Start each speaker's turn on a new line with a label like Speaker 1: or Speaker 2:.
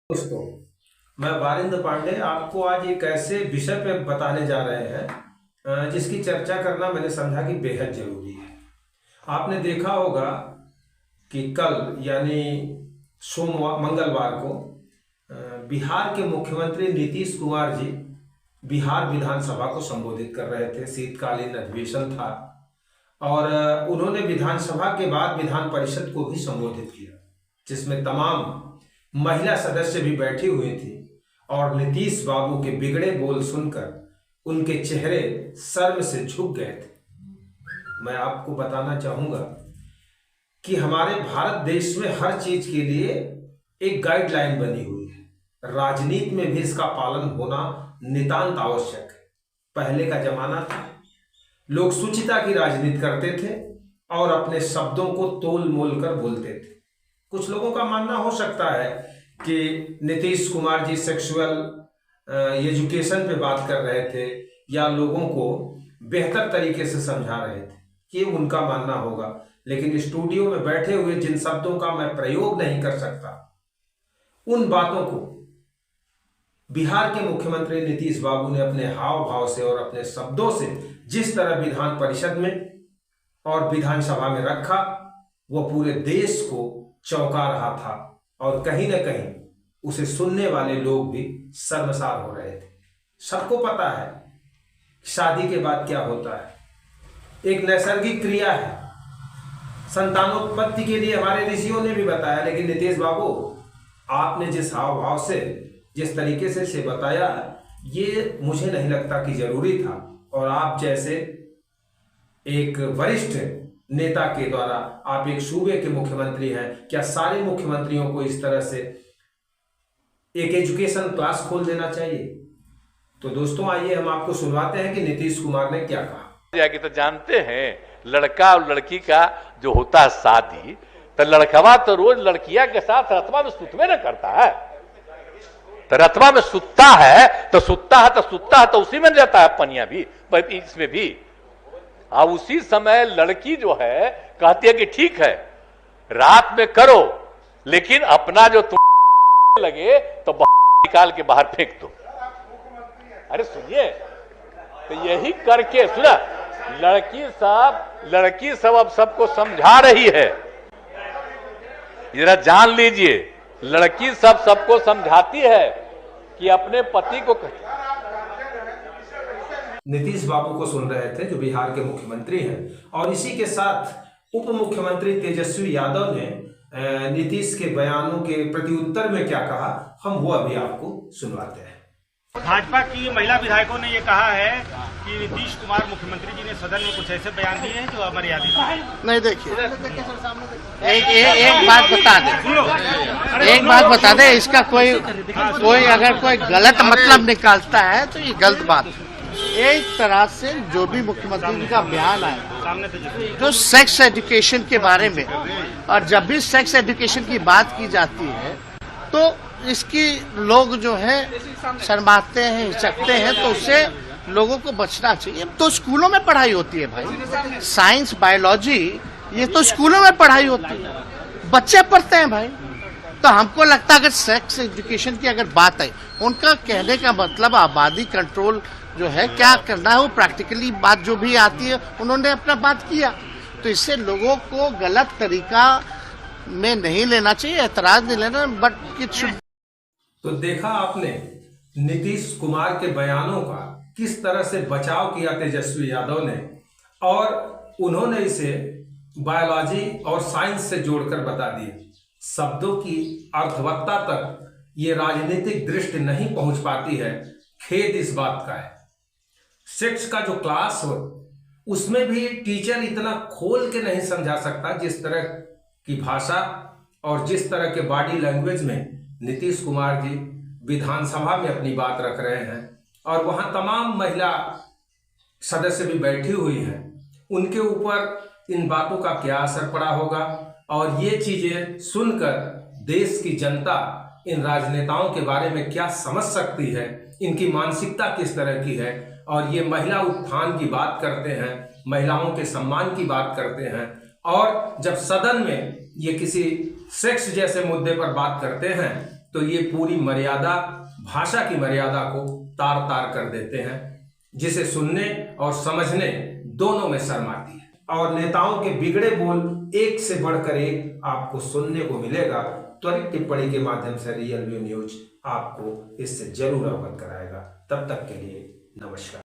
Speaker 1: दोस्तों, मैं वारिंद पांडे आपको आज एक ऐसे विषय पे बताने जा रहे हैं जिसकी चर्चा करना मैंने समझा कि बेहद जरूरी है। आपने देखा होगा कि कल यानी सोमवार मंगलवार को बिहार के मुख्यमंत्री नीतीश कुमार जी बिहार विधानसभा को संबोधित कर रहे थे। शीतकालीन अधिवेशन था और उन्होंने विधानसभा के बाद विधान परिषद को भी संबोधित किया, जिसमें तमाम महिला सदस्य भी बैठी हुई थी और नीतीश बाबू के बिगड़े बोल सुनकर उनके चेहरे शर्म से झुक गए थे। मैं आपको बताना चाहूंगा कि हमारे भारत देश में हर चीज के लिए एक गाइडलाइन बनी हुई है। राजनीति में भी इसका पालन होना नितांत आवश्यक है। पहले का जमाना था, लोग शुचिता की राजनीति करते थे और अपने शब्दों को तोल मोल कर बोलते थे। कुछ लोगों का मानना हो सकता है कि नीतीश कुमार जी सेक्सुअल एजुकेशन पे बात कर रहे थे या लोगों को बेहतर तरीके से समझा रहे थे, ये उनका मानना होगा। लेकिन स्टूडियो में बैठे हुए जिन शब्दों का मैं प्रयोग नहीं कर सकता, उन बातों को बिहार के मुख्यमंत्री नीतीश बाबू ने अपने हाव भाव से और अपने शब्दों से जिस तरह विधान परिषद में और विधानसभा में रखा, वह पूरे देश को चौंका रहा था और कहीं ना कहीं उसे सुनने वाले लोग भी शर्मसार हो रहे थे। सबको पता है शादी के बाद क्या होता है, एक नैसर्गिक क्रिया है, संतानोत्पत्ति के लिए हमारे ऋषियों ने भी बताया। लेकिन नीतीश बाबू, आपने जिस हाव भाव से जिस तरीके से इसे बताया, ये मुझे नहीं लगता कि जरूरी था। और आप जैसे एक वरिष्ठ नेता के द्वारा, आप एक सूबे के मुख्यमंत्री हैं, क्या सारे मुख्यमंत्रियों को इस तरह से एक एजुकेशन क्लास खोल देना चाहिए? तो दोस्तों, आइए हम आपको सुनवाते हैं कि नीतीश कुमार ने क्या कहा।
Speaker 2: कि तो जानते हैं, लड़का और लड़की का जो होता है शादी, तो लड़कवा तो रोज लड़किया के साथ रतवा में सुतवे न करता है। तो रतवा में सुतता है तो उसी में रहता है पनिया भी, इसमें भी। अब उसी समय लड़की जो है कहती है कि ठीक है रात में करो, लेकिन अपना जो तुम लगे तो निकाल के बाहर फेंक दो। अरे सुनिए, तो यही करके सुना, लड़की सब अब सबको समझा रही है। जरा जान लीजिए, लड़की सबको समझाती है कि अपने पति को।
Speaker 1: नीतीश बाबू को सुन रहे थे, जो बिहार के मुख्यमंत्री हैं। और इसी के साथ उप मुख्यमंत्री तेजस्वी यादव ने नीतीश के बयानों के प्रत्युत्तर में क्या कहा, हम वो अभी आपको सुनवाते हैं।
Speaker 3: भाजपा की महिला विधायकों ने ये कहा है कि नीतीश कुमार मुख्यमंत्री जी ने सदन में कुछ ऐसे बयान दिए हैं जो अमर्यादित नहीं। देखिए,
Speaker 4: एक बात बता दे, इसका कोई अगर कोई गलत मतलब निकालता है तो ये गलत बात है। एक तरह से जो भी मुख्यमंत्री जी का बयान आया जो सेक्स एजुकेशन के बारे में, और जब भी सेक्स एजुकेशन की बात की जाती है तो इसकी लोग जो है शर्माते हैं, हिचकते हैं, तो उससे लोगों को बचना चाहिए। तो स्कूलों में पढ़ाई होती है भाई, साइंस बायोलॉजी ये तो स्कूलों में पढ़ाई होती है, बच्चे पढ़ते हैं भाई। तो हमको लगता है अगर सेक्स एजुकेशन की अगर बात है, उनका कहने का मतलब आबादी कंट्रोल जो है क्या करना है, वो प्रैक्टिकली बात जो भी आती है उन्होंने अपना बात किया। तो इससे लोगों को गलत तरीका में नहीं लेना चाहिए, एतराज नहीं लेना, बट इट शुड।
Speaker 1: तो देखा आपने नीतीश कुमार के बयानों का किस तरह से बचाव किया तेजस्वी यादव ने, और उन्होंने इसे बायोलॉजी और साइंस से जोड़कर बता दिया। शब्दों की अर्थवत्ता तक ये राजनीतिक दृष्टि नहीं पहुंच पाती है। खेद इस बात का है। सेक्स का जो क्लास हो, उसमें भी टीचर इतना खोल के नहीं समझा सकता जिस तरह की भाषा और जिस तरह के बॉडी लैंग्वेज में नीतीश कुमार जी विधानसभा में अपनी बात रख रहे हैं। और वहां तमाम महिला सदस्य भी बैठी हुई हैं, उनके ऊपर इन बातों का क्या असर पड़ा होगा, और ये चीजें सुनकर देश की जनता इन राजनेताओं के बारे में क्या समझ सकती है, इनकी मानसिकता किस तरह की है। और ये महिला उत्थान की बात करते हैं, महिलाओं के सम्मान की बात करते हैं, और जब सदन में ये किसी सेक्स जैसे मुद्दे पर बात करते हैं तो ये पूरी मर्यादा, भाषा की मर्यादा को तार तार कर देते हैं, जिसे सुनने और समझने दोनों में शर्म आती है। और नेताओं के बिगड़े बोल एक से बढ़कर एक आपको सुनने को मिलेगा। त्वरित टिप्पणी के माध्यम से रियल व्यू न्यूज आपको इससे जरूर अवगत कराएगा। तब तक के लिए नमस्कार।